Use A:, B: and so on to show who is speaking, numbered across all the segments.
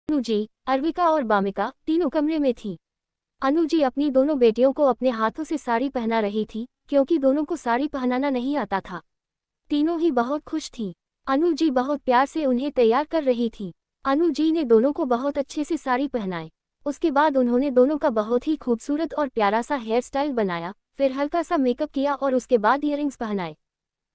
A: अनुजी, अर्विका और बामिका तीनों कमरे में थी। अनुजी अपनी दोनों बेटियों को अपने हाथों से साड़ी पहना रही थी, क्योंकि दोनों को साड़ी पहनाना नहीं आता था। तीनों ही बहुत खुश थी। अनुजी बहुत प्यार से उन्हें तैयार कर रही थी। अनुजी ने दोनों को बहुत अच्छे से साड़ी पहनाए। उसके बाद उन्होंने दोनों का बहुत ही खूबसूरत और प्यारा सा हेयर स्टाइल बनाया, फिर हल्का सा मेकअप किया और उसके बाद ईयरिंग्स पहनाए।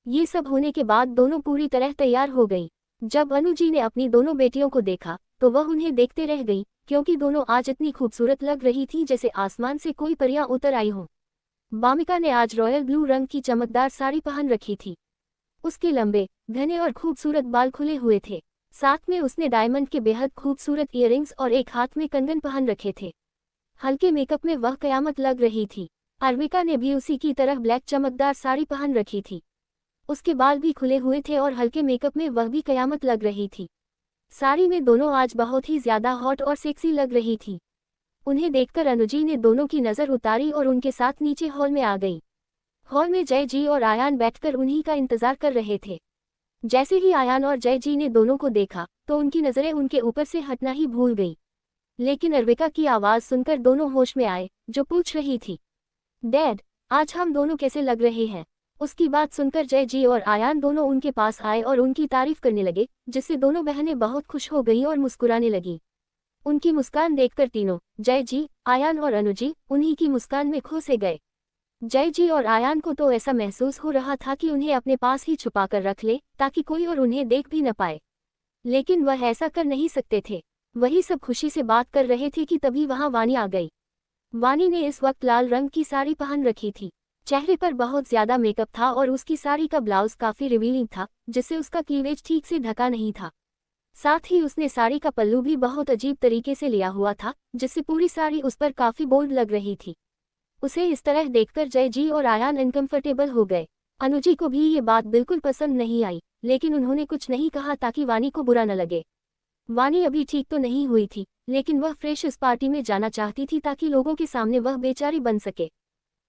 A: ये सब होने के बाद दोनों पूरी तरह तैयार हो गई। जब अनुजी ने अपनी दोनों बेटियों को देखा तो वह उन्हें देखते रह गई, क्योंकि दोनों आज इतनी खूबसूरत लग रही थी जैसे आसमान से कोई परियां उतर आई हों। बामिका ने आज रॉयल ब्लू रंग की चमकदार साड़ी पहन रखी थी। उसके लंबे, घने और खूबसूरत बाल खुले हुए थे। साथ में उसने डायमंड के बेहद खूबसूरत ईयरिंग्स और एक हाथ में कंगन पहन रखे थे। हल्के मेकअप में वह कयामत लग रही थी। अर्विका ने भी उसी की तरह ब्लैक चमकदार साड़ी पहन रखी थी। उसके बाल भी खुले हुए थे और हल्के मेकअप में वह भी कयामत लग रही थी। साड़ी में दोनों आज बहुत ही ज्यादा हॉट और सेक्सी लग रही थी। उन्हें देखकर अनुजी ने दोनों की नज़र उतारी और उनके साथ नीचे हॉल में आ गई। हॉल में जय जी और आयान बैठकर उन्हीं का इंतजार कर रहे थे। जैसे ही आयान और जय जी ने दोनों को देखा तो उनकी नज़रें उनके ऊपर से हटना ही भूल गई। लेकिन अर्विका की आवाज़ सुनकर दोनों होश में आए, जो पूछ रही थी, डैड, आज हम दोनों कैसे लग रहे हैं। उसकी बात सुनकर जय जी और आयान दोनों उनके पास आए और उनकी तारीफ करने लगे, जिससे दोनों बहनें बहुत खुश हो गईं और मुस्कुराने लगी। उनकी मुस्कान देखकर तीनों, जय जी, आयान और अनुजी, उन्हीं की मुस्कान में खो से गए। जय जी और आयान को तो ऐसा महसूस हो रहा था कि उन्हें अपने पास ही छुपा कर रख ले, ताकि कोई और उन्हें देख भी न पाए। लेकिन वह ऐसा कर नहीं सकते थे। वही सब खुशी से बात कर रहे थे कि तभी वहां वानी आ गई। वानी ने इस वक्त लाल रंग की साड़ी पहन रखी थी। चेहरे पर बहुत ज्यादा मेकअप था और उसकी साड़ी का ब्लाउज काफी रिवीलिंग था, जिससे उसका क्लीवेज ठीक से ढका नहीं था। साथ ही उसने साड़ी का पल्लू भी बहुत अजीब तरीके से लिया हुआ था, जिससे पूरी साड़ी उस पर काफी बोल्ड लग रही थी। उसे इस तरह देखकर जय जी और आयान अनकंफर्टेबल हो गए। अनुजी को भी ये बात बिल्कुल पसंद नहीं आई, लेकिन उन्होंने कुछ नहीं कहा ताकि वानी को बुरा न लगे। वानी अभी ठीक तो नहीं हुई थी, लेकिन वह फ्रेश इस पार्टी में जाना चाहती थी ताकि लोगों के सामने वह बेचारी बन सके।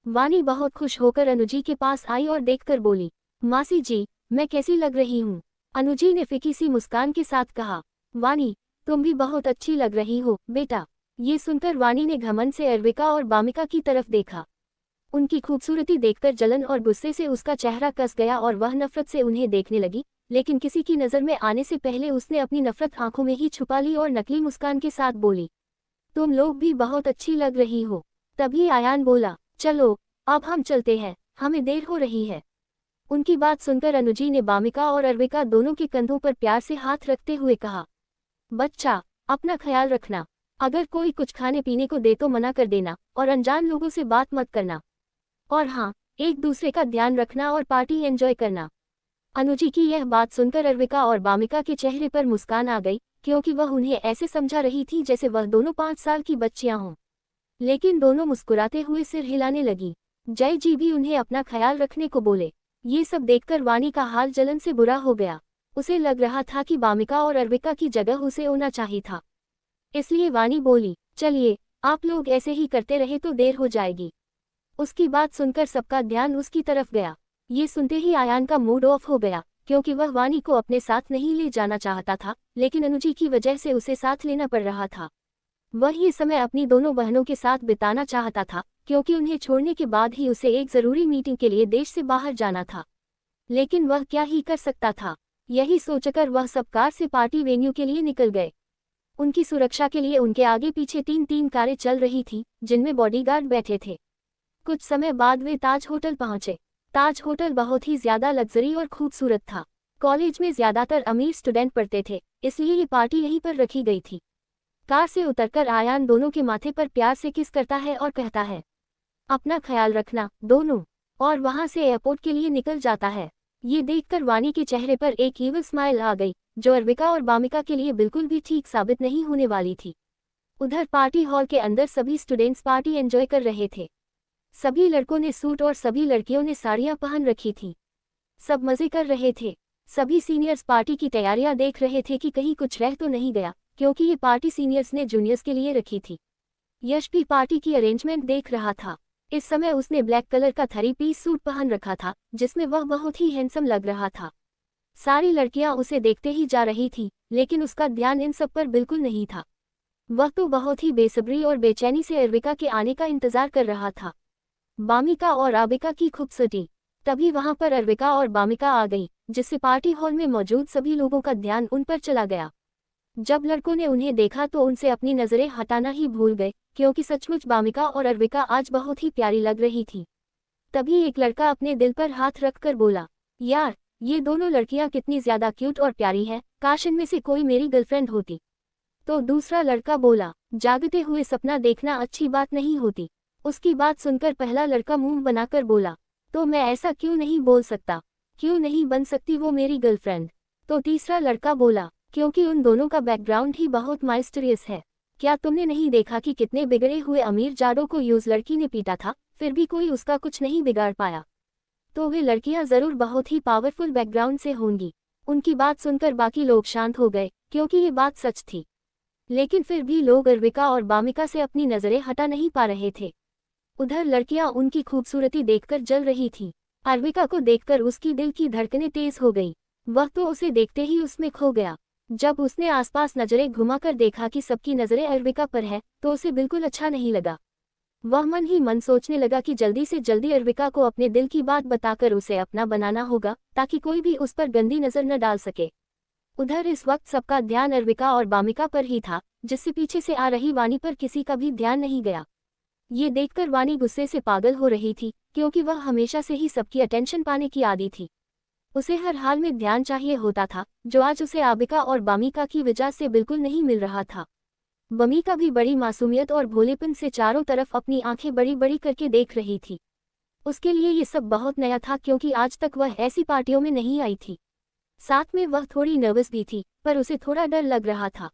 A: वानी बहुत खुश होकर अनुजी के पास आई और देखकर बोली, मासी जी, मैं कैसी लग रही हूँ। अनुजी ने फीकी सी मुस्कान के साथ कहा, वानी, तुम भी बहुत अच्छी लग रही हो बेटा। ये सुनकर वानी ने घमंड से अर्विका और बामिका की तरफ देखा। उनकी खूबसूरती देखकर जलन और गुस्से से उसका चेहरा कस गया और वह नफरत से उन्हें देखने लगी, लेकिन किसी की नज़र में आने से पहले उसने अपनी नफरत आंखों में ही छुपा ली और नकली मुस्कान के साथ बोली, तुम लोग भी बहुत अच्छी लग रही हो। तभी आयान बोला, चलो अब हम चलते हैं, हमें देर हो रही है। उनकी बात सुनकर अनुजी ने बामिका और अर्विका दोनों के कंधों पर प्यार से हाथ रखते हुए कहा, बच्चा, अपना ख्याल रखना। अगर कोई कुछ खाने पीने को दे तो मना कर देना और अनजान लोगों से बात मत करना। और हाँ, एक दूसरे का ध्यान रखना और पार्टी एंजॉय करना। अनुजी की यह बात सुनकर अर्विका और बामिका के चेहरे पर मुस्कान आ गई, क्योंकि वह उन्हें ऐसे समझा रही थी जैसे वह दोनों 5 साल की बच्चियां हों। लेकिन दोनों मुस्कुराते हुए सिर हिलाने लगी। जय जी भी उन्हें अपना ख्याल रखने को बोले। ये सब देखकर वानी का हाल जलन से बुरा हो गया। उसे लग रहा था कि बामिका और अर्विका की जगह उसे होना चाहिए था। इसलिए वानी बोली, चलिए, आप लोग ऐसे ही करते रहे तो देर हो जाएगी। उसकी बात सुनकर सबका ध्यान उसकी तरफ गया। ये सुनते ही आयान का मूड ऑफ हो गया, क्योंकि वह वानी को अपने साथ नहीं ले जाना चाहता था, लेकिन अनुजी की वजह से उसे साथ लेना पड़ रहा था। वह ये समय अपनी दोनों बहनों के साथ बिताना चाहता था, क्योंकि उन्हें छोड़ने के बाद ही उसे एक जरूरी मीटिंग के लिए देश से बाहर जाना था। लेकिन वह क्या ही कर सकता था। यही सोचकर वह सब कार से पार्टी वेन्यू के लिए निकल गए। उनकी सुरक्षा के लिए उनके आगे पीछे 3-3 कारें चल रही थीं, जिनमें बॉडीगार्ड बैठे थे। कुछ समय बाद वे ताज होटल पहुंचे। ताज होटल बहुत ही ज्यादा लग्जरी और खूबसूरत था। कॉलेज में ज्यादातर अमीर स्टूडेंट पढ़ते थे, इसलिए ये पार्टी यहीं पर रखी गई थी। कार से उतरकर आयान दोनों के माथे पर प्यार से किस करता है और कहता है, अपना ख्याल रखना दोनों, और वहां से एयरपोर्ट के लिए निकल जाता है। ये देखकर वानी के चेहरे पर एक ईविल स्माइल आ गई, जो अर्विका और बामिका के लिए बिल्कुल भी ठीक साबित नहीं होने वाली थी। उधर पार्टी हॉल के अंदर सभी स्टूडेंट्स पार्टी एंजॉय कर रहे थे। सभी लड़कों ने सूट और सभी लड़कियों ने साड़ियां पहन रखी थी। सब मजे कर रहे थे। सभी सीनियर्स पार्टी की तैयारियां देख रहे थे कि कहीं कुछ रह तो नहीं गया, क्योंकि ये पार्टी सीनियर्स ने जूनियर्स के लिए रखी थी। यश भी पार्टी की अरेंजमेंट देख रहा था। इस समय उसने ब्लैक कलर का 3 पीस सूट पहन रखा था, जिसमें वह बहुत ही हैंडसम लग रहा था। सारी लड़कियां उसे देखते ही जा रही थी, लेकिन उसका ध्यान इन सब पर बिल्कुल नहीं था। वह तो बहुत ही बेसब्री और बेचैनी से अरविका के आने का इंतजार कर रहा था। बामिका और आबिका की खूबसूरती। तभी वहां पर अरविका और बामिका आ गई, जिससे पार्टी हॉल में मौजूद सभी लोगों का ध्यान उन पर चला गया। जब लड़कों ने उन्हें देखा तो उनसे अपनी नजरें हटाना ही भूल गए, क्योंकि सचमुच बामिका और अरविका आज बहुत ही प्यारी लग रही थी। तभी एक लड़का अपने दिल पर हाथ रखकर बोला, यार, ये दोनों लड़कियां कितनी ज्यादा क्यूट और प्यारी हैं, काश इनमें से कोई मेरी गर्लफ्रेंड होती। तो दूसरा लड़का बोला, जागते हुए सपना देखना अच्छी बात नहीं होती। उसकी बात सुनकर पहला लड़का मुंह बनाकर बोला, तो मैं ऐसा क्यों नहीं बोल सकता, क्यों नहीं बन सकती वो मेरी गर्लफ्रेंड। तो तीसरा लड़का बोला, क्योंकि उन दोनों का बैकग्राउंड ही बहुत माइस्टीरियस है। क्या तुमने नहीं देखा कि कितने बिगड़े हुए अमीर जाड़ों को यूज लड़की ने पीटा था, फिर भी कोई उसका कुछ नहीं बिगाड़ पाया। तो वे लड़कियां जरूर बहुत ही पावरफुल बैकग्राउंड से होंगी। उनकी बात सुनकर बाकी लोग शांत हो गए, क्योंकि ये बात सच थी। लेकिन फिर भी लोग अरविका और बामिका से अपनी नजरें हटा नहीं पा रहे थे। उधर लड़कियां उनकी खूबसूरती देखकर जल रही थीं। अरविका को देखकर उसकी दिल की धड़कनें तेज हो गई। वह तो उसे देखते ही उसमें खो गया। जब उसने आसपास नजरें घुमाकर देखा कि सबकी नजरें अरविका पर है, तो उसे बिल्कुल अच्छा नहीं लगा। वह मन ही मन सोचने लगा कि जल्दी से जल्दी अरविका को अपने दिल की बात बताकर उसे अपना बनाना होगा, ताकि कोई भी उस पर गंदी नजर न डाल सके। उधर इस वक्त सबका ध्यान अरविका और बामिका पर ही था, जिससे पीछे से आ रही वानी पर किसी का भी ध्यान नहीं गया। ये देखकर वानी गुस्से से पागल हो रही थी, क्योंकि वह हमेशा से ही सबकी अटेंशन पाने की आदी थी। उसे हर हाल में ध्यान चाहिए होता था, जो आज उसे आबिका और बामिका की वजह से बिल्कुल नहीं मिल रहा था। बामिका भी बड़ी मासूमियत और भोलेपन से चारों तरफ अपनी आंखें बड़ी बड़ी करके देख रही थी। उसके लिए ये सब बहुत नया था, क्योंकि आज तक वह ऐसी पार्टियों में नहीं आई थी। साथ में वह थोड़ी नर्वस भी थी, पर उसे थोड़ा डर लग रहा था।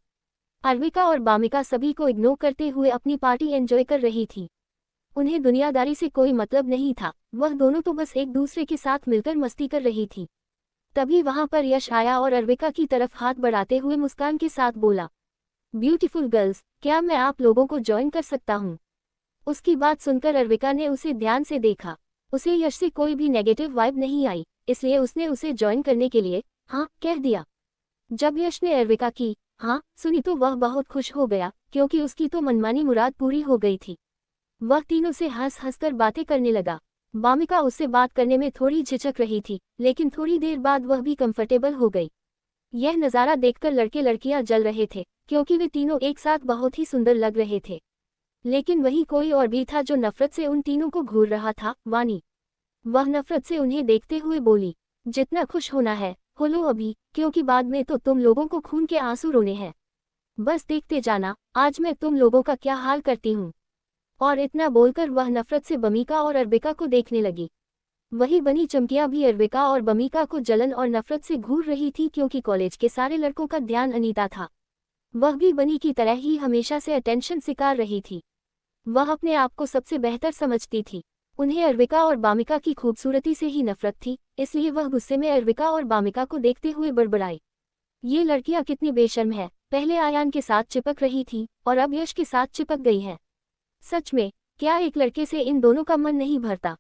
A: अरविका और बामिका सभी को इग्नोर करते हुए अपनी पार्टी एंजॉय कर रही थी। उन्हें दुनियादारी से कोई मतलब नहीं था, वह दोनों तो बस एक दूसरे के साथ मिलकर मस्ती कर रही थी। तभी वहां पर यश आया और अरविका की तरफ हाथ बढ़ाते हुए मुस्कान के साथ बोला, ब्यूटीफुल गर्ल्स, क्या मैं आप लोगों को ज्वाइन कर सकता हूँ। उसकी बात सुनकर अरविका ने उसे ध्यान से देखा। उसे यश से कोई भी नेगेटिव वाइब नहीं आई, इसलिए उसने उसे ज्वाइन करने के लिए हाँ कह दिया। जब यश ने अरविका की हाँ सुनी तो वह बहुत खुश हो गया, क्योंकि उसकी तो मनमानी मुराद पूरी हो गई थी। वह तीनों से हंस हंसकर बातें करने लगा। बामिका उससे बात करने में थोड़ी झिझक रही थी, लेकिन थोड़ी देर बाद वह भी कंफर्टेबल हो गई। यह नज़ारा देखकर लड़के लड़कियां जल रहे थे, क्योंकि वे तीनों एक साथ बहुत ही सुंदर लग रहे थे। लेकिन वहीं कोई और भी था जो नफरत से उन तीनों को घूर रहा था, वानी। वह नफरत से उन्हें देखते हुए बोली, जितना खुश होना है हो लो अभी, क्योंकि बाद में तो तुम लोगों को खून के आंसू रोने हैं। बस देखते जाना आज मैं तुम लोगों का क्या हाल करती हूँ। और इतना बोलकर वह नफरत से बमीका और अरबिका को देखने लगी। वही बनी चमकियां भी अरबिका और बमीका को जलन और नफरत से घूर रही थी, क्योंकि कॉलेज के सारे लड़कों का ध्यान अनीता था। वह भी बनी की तरह ही हमेशा से अटेंशन शिकार रही थी। वह अपने आप को सबसे बेहतर समझती थी। उन्हें अरविका और बामिका की खूबसूरती से ही नफरत थी, इसलिए वह गुस्से में अरविका और बामिका को देखते हुए बड़बड़ाई, ये लड़कियां कितनी बेशर्म है, पहले आयान के साथ चिपक रही थी और अब यश के साथ चिपक गई हैं। सच में, क्या एक लड़के से इन दोनों का मन नहीं भरता।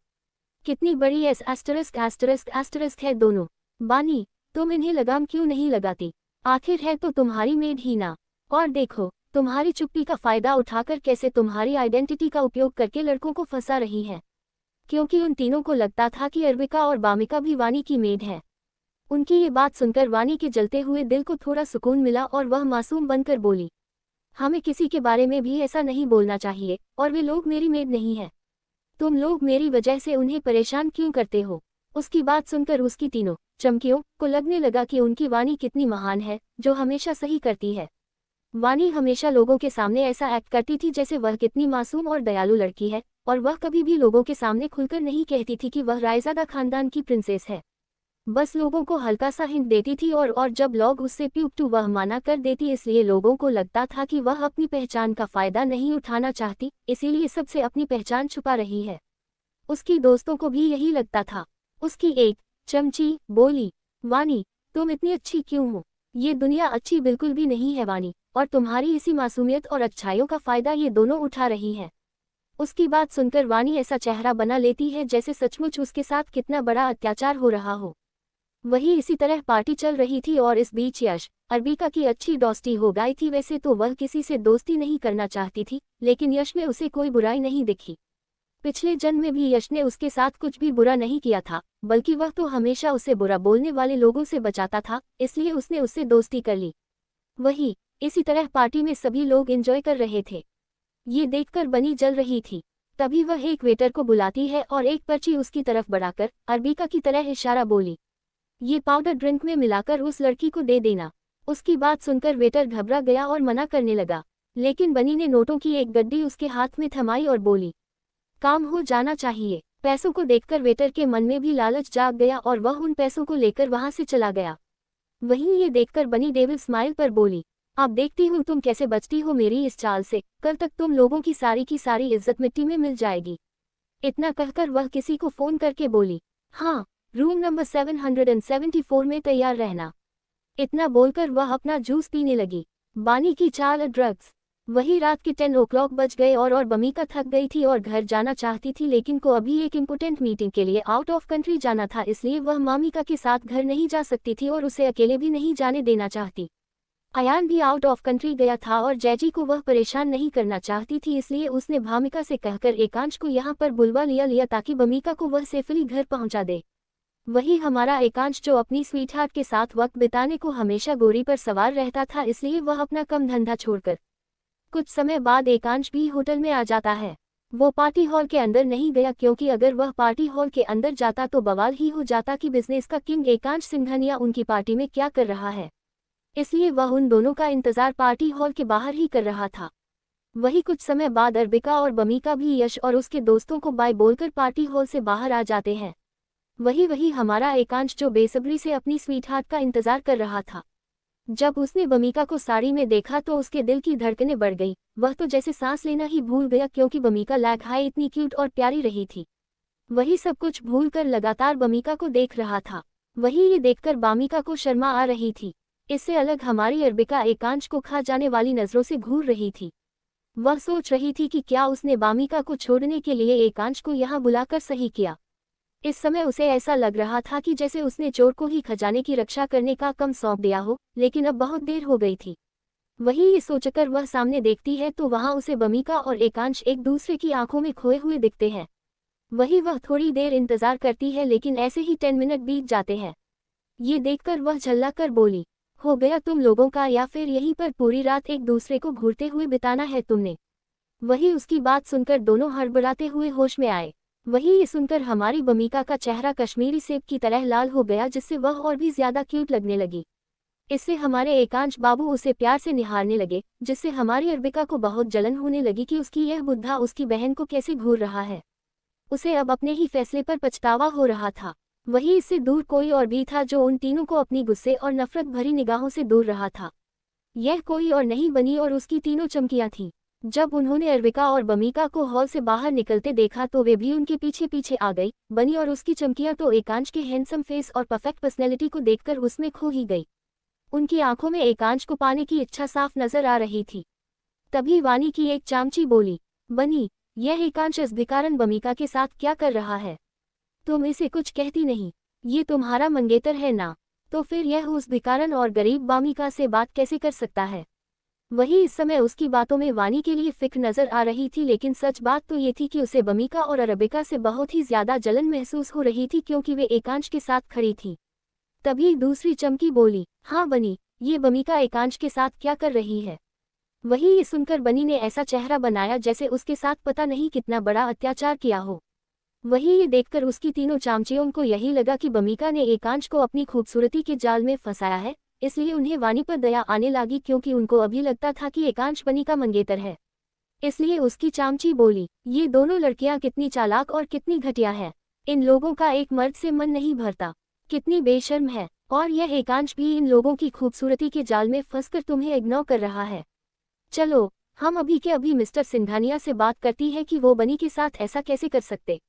A: कितनी बड़ी एस्टरिस्क है दोनों। बानी, तुम इन्हें लगाम क्यों नहीं लगाती? आखिर है तो तुम्हारी मेड ही ना। और देखो, तुम्हारी चुप्पी का फायदा उठाकर कैसे तुम्हारी आइडेंटिटी का उपयोग करके लड़कों को फंसा रही है। क्योंकि उन तीनों को लगता था कि अरविका और बामिका भी वानी की मेड है। उनकी ये बात सुनकर वानी के जलते हुए दिल को थोड़ा सुकून मिला और वह मासूम बनकर बोली, हमें किसी के बारे में भी ऐसा नहीं बोलना चाहिए, और वे लोग मेरी मेड नहीं है। तुम लोग मेरी वजह से उन्हें परेशान क्यों करते हो? उसकी बात सुनकर उसकी तीनों चमकियों को लगने लगा कि उनकी वानी कितनी महान है, जो हमेशा सही करती है। वानी हमेशा लोगों के सामने ऐसा एक्ट करती थी जैसे वह कितनी मासूम और दयालु लड़की है, और वह कभी भी लोगों के सामने खुलकर नहीं कहती थी कि वह रायजादा खानदान की प्रिंसेस है। बस लोगों को हल्का सा हिंट देती थी और जब लोग उससे प्यूपटू वह माना कर देती, इसलिए लोगों को लगता था कि वह अपनी पहचान का फायदा नहीं उठाना चाहती, इसीलिए सबसे अपनी पहचान छुपा रही है। उसकी दोस्तों को भी यही लगता था। उसकी एक चमची बोली, वानी, तुम इतनी अच्छी क्यों हो? ये दुनिया अच्छी बिल्कुल भी नहीं है वानी, और तुम्हारी इसी मासूमियत और अच्छाइयों का फायदा ये दोनों उठा रही हैं। उसकी बात सुनकर वानी ऐसा चेहरा बना लेती है जैसे सचमुच उसके साथ कितना बड़ा अत्याचार हो रहा हो। वही इसी तरह पार्टी चल रही थी और इस बीच यश अर्बिका की अच्छी दोस्ती हो गई थी। वैसे तो वह किसी से दोस्ती नहीं करना चाहती थी, लेकिन यश में उसे कोई बुराई नहीं दिखी। पिछले जन्म में भी यश ने उसके साथ कुछ भी बुरा नहीं किया था, बल्कि वह तो हमेशा उसे बुरा बोलने वाले लोगों से बचाता था, इसलिए उसने उससे दोस्ती कर ली। वही इसी तरह पार्टी में सभी लोग एंजॉय कर रहे थे। ये देखकर बनी जल रही थी। तभी वह एक वेटर को बुलाती है और एक पर्ची उसकी तरफ बढ़ाकर अर्बिका की तरह इशारा बोली, ये पाउडर ड्रिंक में मिलाकर उस लड़की को दे देना। उसकी बात सुनकर वेटर घबरा गया और मना करने लगा, लेकिन बनी ने नोटों की एक गड्डी उसके हाथ में थमाई और बोली, काम हो जाना चाहिए। पैसों को देखकर वेटर के मन में भी लालच जाग गया और वह उन पैसों को लेकर वहां से चला गया। वहीं ये देखकर बनी डेविल स्माइल पर बोली, अब देखती हूँ तुम कैसे बचती हो मेरी इस चाल से, कल तक तुम लोगों की सारी इज्जत मिट्टी में मिल जाएगी। इतना कहकर वह किसी को फोन करके बोली, हाँ, रूम नंबर 774 में तैयार रहना। इतना बोलकर वह अपना जूस पीने लगी। बानी की चाल ड्रग्स। वही रात के 10 o'clock बज गए और बमीका थक गई थी और घर जाना चाहती थी, लेकिन को अभी एक इम्पोर्टेंट मीटिंग के लिए आउट ऑफ कंट्री जाना था, इसलिए वह मामिका के साथ घर नहीं जा सकती थी और उसे अकेले भी नहीं जाने देना चाहती। अयान भी आउट ऑफ कंट्री गया था और जैजी को वह परेशान नहीं करना चाहती थी, इसलिए उसने भामिका से कहकर एकांश को यहाँ पर बुलवा लिया ताकि बमीका को वह सेफली घर पहुँचा दे। वही हमारा एकांश जो अपनी स्वीटहार्ट के साथ वक्त बिताने को हमेशा गोरी पर सवार रहता था, इसलिए वह अपना कम धंधा छोड़कर कुछ समय बाद एकांश भी होटल में आ जाता है। वो पार्टी हॉल के अंदर नहीं गया, क्योंकि अगर वह पार्टी हॉल के अंदर जाता तो बवाल ही हो जाता कि बिजनेस का किंग एकांश सिंघानिया उनकी पार्टी में क्या कर रहा है। इसलिए वह उन दोनों का इंतजार पार्टी हॉल के बाहर ही कर रहा था। वही कुछ समय बाद अर्बिका और बमीका भी यश और उसके दोस्तों को बाय बोलकर पार्टी हॉल से बाहर आ जाते हैं। वही हमारा एकांश जो बेसब्री से अपनी स्वीटहार्ट का इंतजार कर रहा था। जब उसने बमीका को साड़ी में देखा तो उसके दिल की धड़कनें बढ़ गई। वह तो जैसे सांस लेना ही भूल गया, क्योंकि बमीका लाइक हाई इतनी क्यूट और प्यारी रही थी। वही सब कुछ भूलकर लगातार बमीका को देख रहा था। वही ये देखकर बामिका को शर्मा आ रही थी। इससे अलग हमारी अर्बिका एकांश को खा जाने वाली नजरों से घूर रही थी। वह सोच रही थी कि क्या उसने बामिका को छोड़ने के लिए एकांश को यहाँ बुलाकर सही किया। इस समय उसे ऐसा लग रहा था कि जैसे उसने चोर को ही खजाने की रक्षा करने का काम सौंप दिया हो, लेकिन अब बहुत देर हो गई थी। वही ये सोचकर वह सामने देखती है तो वहां उसे बमीका और एकांश एक दूसरे की आंखों में खोए हुए दिखते हैं। वही वह थोड़ी देर इंतजार करती है, लेकिन ऐसे ही 10 मिनट बीत जाते हैं। ये देखकर वह झल्ला कर बोली, हो गया तुम लोगों का, या फिर यहीं पर पूरी रात एक दूसरे को घूरते हुए बिताना है तुमने। वही उसकी बात सुनकर दोनों हड़बड़ाते हुए होश में आए। वही ये सुनकर हमारी बमीका का चेहरा कश्मीरी सेब की तरह लाल हो गया, जिससे वह और भी ज्यादा क्यूट लगने लगी। इससे हमारे एकांश बाबू उसे प्यार से निहारने लगे, जिससे हमारी अर्बिका को बहुत जलन होने लगी कि उसकी यह बुद्धा उसकी बहन को कैसे घूर रहा है। उसे अब अपने ही फैसले पर पछतावा हो रहा था। वही इससे दूर कोई और भी था जो उन तीनों को अपनी गुस्से और नफरत भरी निगाहों से दूर रहा था। यह कोई और नहीं बनी और उसकी तीनों चमकियां थीं। जब उन्होंने अर्बिका और बमीका को हॉल से बाहर निकलते देखा तो वे भी उनके पीछे पीछे आ गई। बनी और उसकी चमकियां तो एकांश के हैंडसम फेस और परफेक्ट पर्सनैलिटी को देखकर उसमें खो ही गई। उनकी आंखों में एकांश को पाने की इच्छा साफ नजर आ रही थी। तभी वानी की एक चामची बोली, बनी, यह एकांश इस भिखारन बमीका के साथ क्या कर रहा है? तुम इसे कुछ कहती नहीं? ये तुम्हारा मंगेतर है ना? तो फिर यह उस भिखारन और गरीब बामिका से बात कैसे कर सकता है? वही इस समय उसकी बातों में वानी के लिए फिक्र नजर आ रही थी, लेकिन सच बात तो ये थी कि उसे बमीका और अर्बिका से बहुत ही ज्यादा जलन महसूस हो रही थी, क्योंकि वे एकांश के साथ खड़ी थी। तभी दूसरी चमकी बोली, हाँ बनी, ये बमीका एकांश के साथ क्या कर रही है? वही ये सुनकर बनी ने ऐसा चेहरा बनाया जैसे उसके साथ पता नहीं कितना बड़ा अत्याचार किया हो। वही ये देखकर उसकी तीनों चामचियों को यही लगा कि बमीका ने एकांश को अपनी खूबसूरती के जाल में फंसाया है, इसलिए उन्हें वानी पर दया आने लगी, क्योंकि उनको अभी लगता था कि एकांश बनी का मंगेतर है। इसलिए उसकी चामची बोली, ये दोनों लड़कियां कितनी चालाक और कितनी घटिया है। इन लोगों का एक मर्द से मन नहीं भरता। कितनी बेशर्म है। और यह एकांश भी इन लोगों की खूबसूरती के जाल में फंसकर तुम्हें इग्नोर कर रहा है। चलो, हम अभी के अभी मिस्टर सिंघानिया से बात करती है कि वो बनी के साथ ऐसा कैसे कर सकते।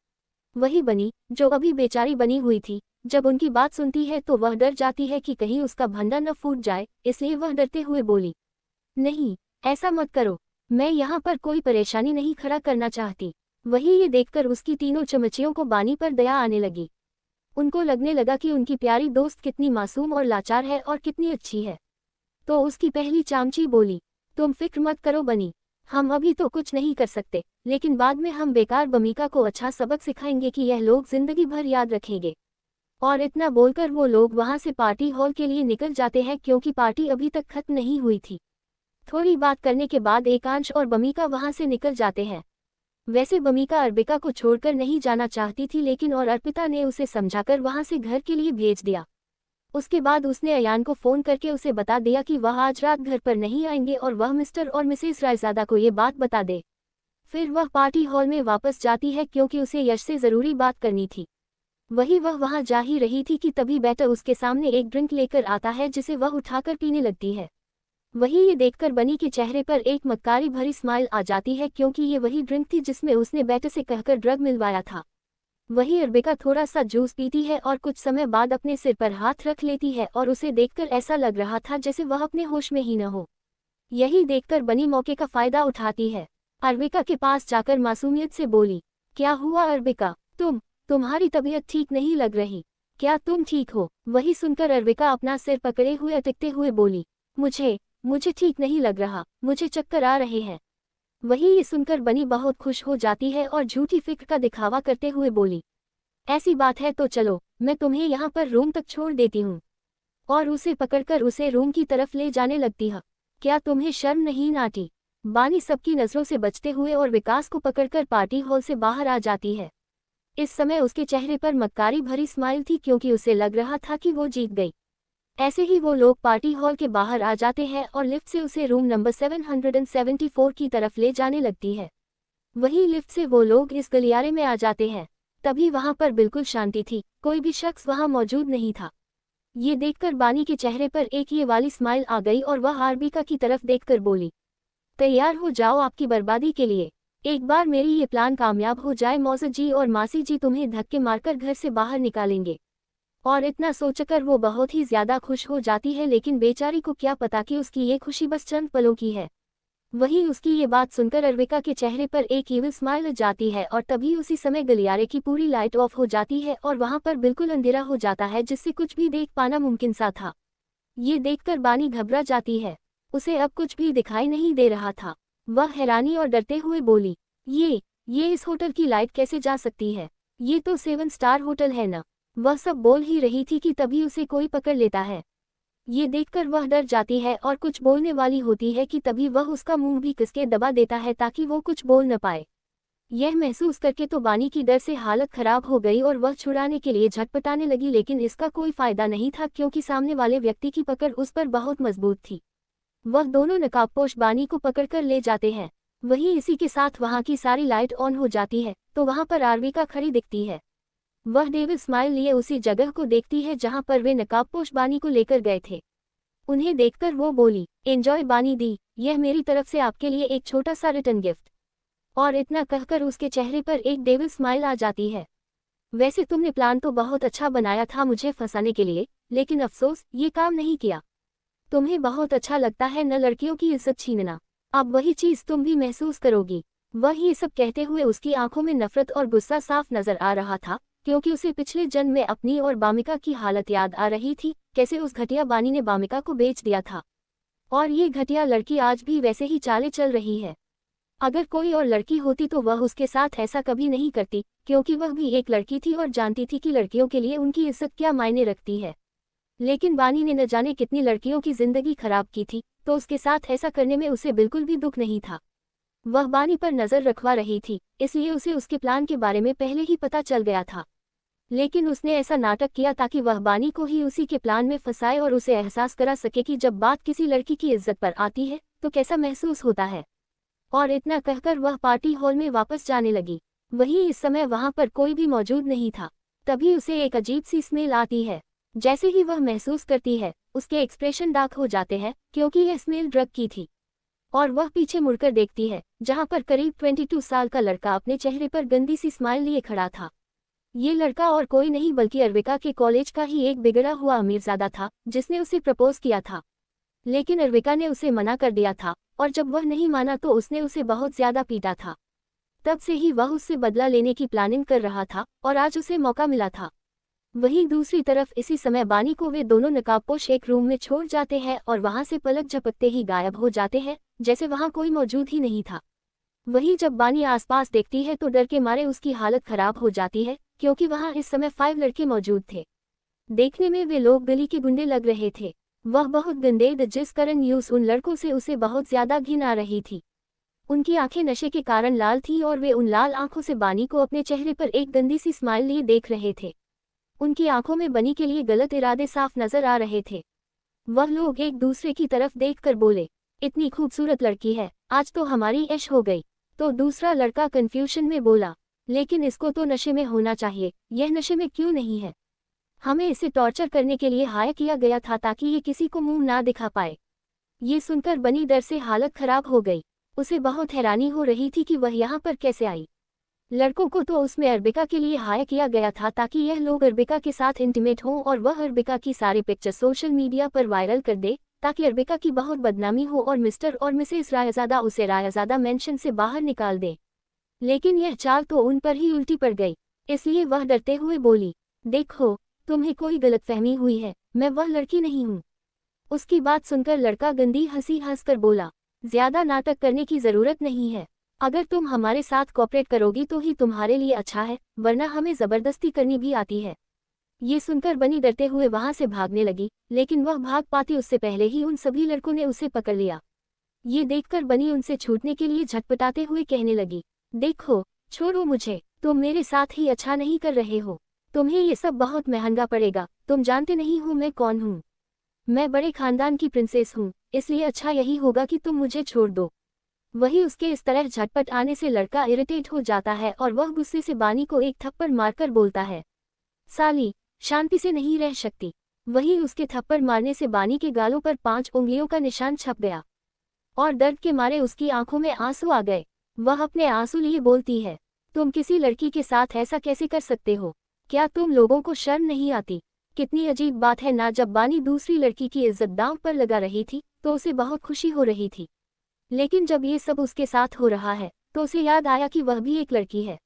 A: वही बनी, जो अभी बेचारी बनी हुई थी, जब उनकी बात सुनती है तो वह डर जाती है कि कहीं उसका भंडा न फूट जाए, इसलिए वह डरते हुए बोली, नहीं, ऐसा मत करो, मैं यहाँ पर कोई परेशानी नहीं खड़ा करना चाहती। वही ये देखकर उसकी तीनों चमचियों को बानी पर दया आने लगी। उनको लगने लगा कि उनकी प्यारी दोस्त कितनी मासूम और लाचार है और कितनी अच्छी है। तो उसकी पहली चामची बोली, तुम फिक्र मत करो बनी, हम अभी तो कुछ नहीं कर सकते, लेकिन बाद में हम बेकार बमीका को अच्छा सबक सिखाएंगे कि यह लोग जिंदगी भर याद रखेंगे। और इतना बोलकर वो लोग वहां से पार्टी हॉल के लिए निकल जाते हैं क्योंकि पार्टी अभी तक खत्म नहीं हुई थी। थोड़ी बात करने के बाद एकांश और बमीका वहां से निकल जाते हैं। वैसे बमीका अर्पिता को छोड़कर नहीं जाना चाहती थी, लेकिन और अर्पिता ने उसे समझाकर वहां से घर के लिए भेज दिया। उसके बाद उसने अयान को फोन करके उसे बता दिया कि वह आज रात घर पर नहीं आएंगे और वह मिस्टर और मिसेस रायजादा को ये बात बता दे। फिर वह पार्टी हॉल में वापस जाती है क्योंकि उसे यश से जरूरी बात करनी थी। वही वह वहां जा ही रही थी कि तभी बैटर उसके सामने एक ड्रिंक लेकर आता है जिसे वह उठाकर पीने लगती है। वही ये देखकर बनी के चेहरे पर एक मक्कारी भरी स्माइल आ जाती है क्योंकि ये वही ड्रिंक थी जिसमें उसने बैटर से कहकर ड्रग मिलवाया था। वही अर्पिता थोड़ा सा जूस पीती है और कुछ समय बाद अपने सिर पर हाथ रख लेती है और उसे देखकर ऐसा लग रहा था जैसे वह अपने होश में ही न हो। यही देखकर बनी मौके का फायदा उठाती है। अर्पिता के पास जाकर मासूमियत से बोली, क्या हुआ अर्पिता, तुम्हारी तबीयत ठीक नहीं लग रही, क्या तुम ठीक हो? वही सुनकर अर्पिता अपना सिर पकड़े हुए अटकते हुए बोली, मुझे ठीक नहीं लग रहा, मुझे चक्कर आ रहे हैं। वही ये सुनकर बनी बहुत खुश हो जाती है और झूठी फिक्र का दिखावा करते हुए बोली, ऐसी बात है तो चलो, मैं तुम्हें यहाँ पर रूम तक छोड़ देती हूँ। और उसे पकड़कर उसे रूम की तरफ ले जाने लगती है। क्या तुम्हें शर्म नहीं आती? बानी सबकी नजरों से बचते हुए और विकास को पकड़कर पार्टी हॉल से बाहर आ जाती है। इस समय उसके चेहरे पर मक्कारी भरी स्माइल थी क्योंकि उसे लग रहा था कि वो जीत गई। ऐसे ही वो लोग पार्टी हॉल के बाहर आ जाते हैं और लिफ्ट से उसे रूम नंबर 774 की तरफ ले जाने लगती है। वही लिफ्ट से वो लोग इस गलियारे में आ जाते हैं। तभी वहां पर बिल्कुल शांति थी, कोई भी शख्स वहां मौजूद नहीं था। ये देखकर बानी के चेहरे पर एक ये वाली स्माइल आ गई और वह अर्पिता की तरफ देखकर बोली, तैयार हो जाओ आपकी बर्बादी के लिए। एक बार मेरी ये प्लान कामयाब हो जाए, मौसा जी और मासी जी तुम्हें धक्के मारकर घर से बाहर निकालेंगे। और इतना सोचकर वो बहुत ही ज्यादा खुश हो जाती है, लेकिन बेचारी को क्या पता कि उसकी ये खुशी बस चंद पलों की है। वही उसकी ये बात सुनकर अर्पिता के चेहरे पर एक ईविल स्माइल जाती है और तभी उसी समय गलियारे की पूरी लाइट ऑफ हो जाती है और वहां पर बिल्कुल अंधेरा हो जाता है जिससे कुछ भी देख पाना मुमकिन सा था। ये देखकर बानी घबरा जाती है, उसे अब कुछ भी दिखाई नहीं दे रहा था। वह हैरानी और डरते हुए बोली, ये इस होटल की लाइट कैसे जा सकती है? ये तो 7 स्टार होटल है ना? वह सब बोल ही रही थी कि तभी उसे कोई पकड़ लेता है। ये देखकर वह डर जाती है और कुछ बोलने वाली होती है कि तभी वह उसका मुंह भी कसके दबा देता है ताकि वो कुछ बोल न पाए। यह महसूस करके तो बानी की डर से हालत खराब हो गई और वह छुड़ाने के लिए झटपटाने लगी, लेकिन इसका कोई फायदा नहीं था क्योंकि सामने वाले व्यक्ति की पकड़ उस पर बहुत मजबूत थी। वह दोनों नकाबपोश बानी को पकड़कर ले जाते हैं। वही इसी के साथ वहां की सारी लाइट ऑन हो जाती है तो वहां पर अर्पिता खड़ी दिखती है। वह डेविड स्माइल लिए उसी जगह को देखती है जहां पर वे नकाबपोश बानी को लेकर गए थे। उन्हें देखकर वो बोली, एंजॉय बानी दी, यह मेरी तरफ से आपके लिए एक छोटा सा रिटर्न गिफ्ट। और इतना कहकर उसके चेहरे पर एक डेविड स्माइल आ जाती है। वैसे तुमने प्लान तो बहुत अच्छा बनाया था मुझे फंसाने के लिए, लेकिन अफसोस ये काम नहीं किया। तुम्हें बहुत अच्छा लगता है न लड़कियों की इज्जत छीनना, अब वही चीज तुम भी महसूस करोगी। वह ये सब कहते हुए उसकी आंखों में नफरत और गुस्सा साफ नजर आ रहा था क्योंकि उसे पिछले जन्म में अपनी और बामिका की हालत याद आ रही थी, कैसे उस घटिया बानी ने बामिका को बेच दिया था। और ये घटिया लड़की आज भी वैसे ही चाले चल रही है। अगर कोई और लड़की होती तो वह उसके साथ ऐसा कभी नहीं करती क्योंकि वह भी एक लड़की थी और जानती थी कि लड़कियों के लिए उनकी इज्जत क्या मायने रखती है। लेकिन बानी ने न जाने कितनी लड़कियों की जिंदगी खराब की थी तो उसके साथ ऐसा करने में उसे बिल्कुल भी दुख नहीं था। वह बानी पर नजर रखवा रही थी, इसलिए उसे उसके प्लान के बारे में पहले ही पता चल गया था। लेकिन उसने ऐसा नाटक किया ताकि वह बानी को ही उसी के प्लान में फंसाए और उसे एहसास करा सके कि जब बात किसी लड़की की इज्जत पर आती है तो कैसा महसूस होता है। और इतना कहकर वह पार्टी हॉल में वापस जाने लगी। वही इस समय वहां पर कोई भी मौजूद नहीं था। तभी उसे एक अजीब सी स्मेल आती है। जैसे ही वह महसूस करती है उसके एक्सप्रेशन डार्क हो जाते हैं क्योंकि यह स्मेल ड्रग की थी। और वह पीछे मुड़कर देखती है जहां पर करीब 22 साल का लड़का अपने चेहरे पर गंदी सी स्माइल लिए खड़ा था। ये लड़का और कोई नहीं बल्कि अर्पिता के कॉलेज का ही एक बिगड़ा हुआ अमीरजादा था जिसने उसे प्रपोज किया था। लेकिन अर्पिता ने उसे मना कर दिया था और जब वह नहीं माना तो उसने उसे बहुत ज्यादा पीटा था। तब से ही वह उससे बदला लेने की प्लानिंग कर रहा था और आज उसे मौका मिला था। वहीं दूसरी तरफ इसी समय बानी को वे दोनों नकाबपोश एक रूम में छोड़ जाते हैं और वहां से पलक झपकते ही गायब हो जाते हैं, जैसे वहां कोई मौजूद ही नहीं था। वहीं जब बानी आसपास देखती है तो डर के मारे उसकी हालत खराब हो जाती है, क्योंकि वहां इस समय 5 लड़के मौजूद थे। देखने में वे लोग गली के गुंडे लग रहे थे। वह बहुत गंदे थे, जिस कारण यूस उन लड़कों से उसे बहुत ज्यादा घिन आ रही थी। उनकी आंखें नशे के कारण लाल थीं और वे उन लाल आंखों से बानी को अपने चेहरे पर एक गंदी सी स्माइल लिए देख रहे थे। उनकी आंखों में बनी के लिए गलत इरादे साफ नजर आ रहे थे। वह लोग एक दूसरे की तरफ देखकर बोले, इतनी खूबसूरत लड़की है, आज तो हमारी ऐश हो गई। तो दूसरा लड़का कंफ्यूजन में बोला, लेकिन इसको तो नशे में होना चाहिए, यह नशे में क्यों नहीं है? हमें इसे टॉर्चर करने के लिए हायर किया गया था ताकि ये किसी को मुंह ना दिखा पाए। ये सुनकर बनी डर से हालत खराब हो गई। उसे बहुत हैरानी हो रही थी कि वह यहाँ पर कैसे आई। लड़कों को तो उसमें अर्बिका के लिए हायर किया गया था ताकि यह लोग अर्बिका के साथ इंटीमेट हों और वह अर्बिका की सारी पिक्चर सोशल मीडिया पर वायरल कर दे, ताकि अर्बिका की बहुत बदनामी हो और मिस्टर और मिसेस रायजादा उसे रायजादा मेंशन से बाहर निकाल दे। लेकिन यह चाल तो उन पर ही उल्टी पड़ गई, इसलिए वह डरते हुए बोली, देखो, तुम्हें कोई गलतफहमी हुई है, मैं वह लड़की नहीं हूँ। उसकी बात सुनकर लड़का गंदी हंसी हंसकर बोला, ज्यादा नाटक करने की जरूरत नहीं है। अगर तुम हमारे साथ कोऑपरेट करोगी तो ही तुम्हारे लिए अच्छा है, वरना हमें जबरदस्ती करनी भी आती है। ये सुनकर बनी डरते हुए वहां से भागने लगी, लेकिन वह भाग पाती उससे पहले ही उन सभी लड़कों ने उसे पकड़ लिया। ये देखकर बनी उनसे छूटने के लिए झटपटाते हुए कहने लगी, देखो, छोड़ो मुझे, तुम मेरे साथ ही अच्छा नहीं कर रहे हो। तुम्हें ये सब बहुत महंगा पड़ेगा। तुम जानते नहीं हो मैं कौन हूँ। मैं बड़े खानदान की प्रिंसेस हूँ, इसलिए अच्छा यही होगा कि तुम मुझे छोड़ दो। वही उसके इस तरह झटपट आने से लड़का इरिटेट हो जाता है और वह गुस्से से बानी को एक थप्पड़ मारकर बोलता है, साली, शांति से नहीं रह सकती। वही उसके थप्पड़ मारने से बानी के गालों पर 5 उंगलियों का निशान छप गया और दर्द के मारे उसकी आंखों में आंसू आ गए। वह अपने आंसू लिए बोलती है, तुम किसी लड़की के साथ ऐसा कैसे कर सकते हो? क्या तुम लोगों को शर्म नहीं आती? कितनी अजीब बात है ना। जब बानी दूसरी लड़की की इज्जत दांव पर लगा रही थी तो उसे बहुत खुशी हो रही थी, लेकिन जब ये सब उसके साथ हो रहा है तो उसे याद आया कि वह भी एक लड़की है।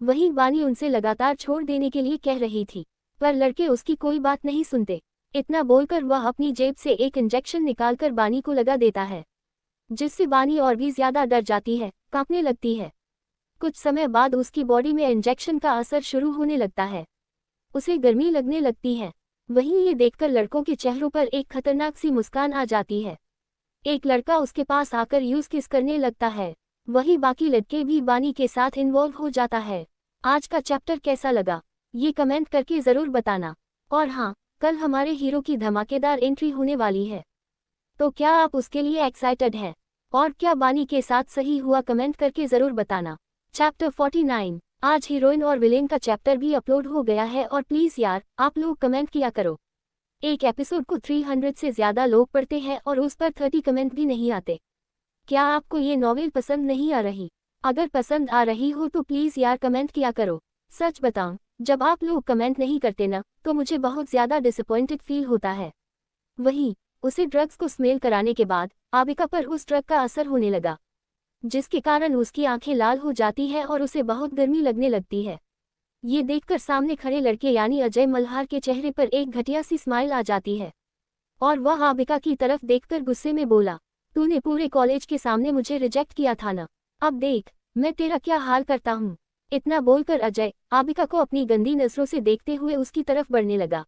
A: वहीं बानी उनसे लगातार छोड़ देने के लिए कह रही थी, पर लड़के उसकी कोई बात नहीं सुनते। इतना बोलकर वह अपनी जेब से एक इंजेक्शन निकालकर बानी को लगा देता है, जिससे बानी और भी ज्यादा डर जाती है, कांपने लगती है। कुछ समय बाद उसकी बॉडी में इंजेक्शन का असर शुरू होने लगता है, उसे गर्मी लगने लगती है। वहीं ये देखकर लड़कों के चेहरों पर एक खतरनाक सी मुस्कान आ जाती है। एक लड़का उसके पास आकर यूज किस करने लगता है। वहीं बाकी लड़के भी बानी के साथ इन्वॉल्व हो जाता है। आज का चैप्टर कैसा लगा ये कमेंट करके ज़रूर बताना। और हाँ, कल हमारे हीरो की धमाकेदार एंट्री होने वाली है, तो क्या आप उसके लिए एक्साइटेड हैं? और क्या बानी के साथ सही हुआ? कमेंट करके ज़रूर बताना। चैप्टर 49, आज हीरोइन और विलेन का चैप्टर भी अपलोड हो गया है और प्लीज़ यार आप लोग कमेंट किया करो। एक एपिसोड को 300 से ज़्यादा लोग पढ़ते हैं और उस पर 30 कमेंट भी नहीं आते। क्या आपको ये नॉवेल पसंद नहीं आ रही? अगर पसंद आ रही हो तो प्लीज़ यार कमेंट किया करो। सच बताऊं, जब आप लोग कमेंट नहीं करते ना तो मुझे बहुत ज़्यादा डिसअपॉइंटेड फील होता है। वहीं उसे ड्रग्स को स्मेल कराने के बाद आबिका पर उस ड्रग का असर होने लगा, जिसके कारण उसकी आंखें लाल हो जाती है और उसे बहुत गर्मी लगने लगती है। ये देखकर सामने खड़े लड़के यानी अजय मल्हार के चेहरे पर एक घटिया सी स्माइल आ जाती है और वह आबिका की तरफ देखकर गुस्से में बोला, तूने पूरे कॉलेज के सामने मुझे रिजेक्ट किया था ना, अब देख मैं तेरा क्या हाल करता हूँ। इतना बोलकर अजय आबिका को अपनी गंदी नजरों से देखते हुए उसकी तरफ बढ़ने लगा।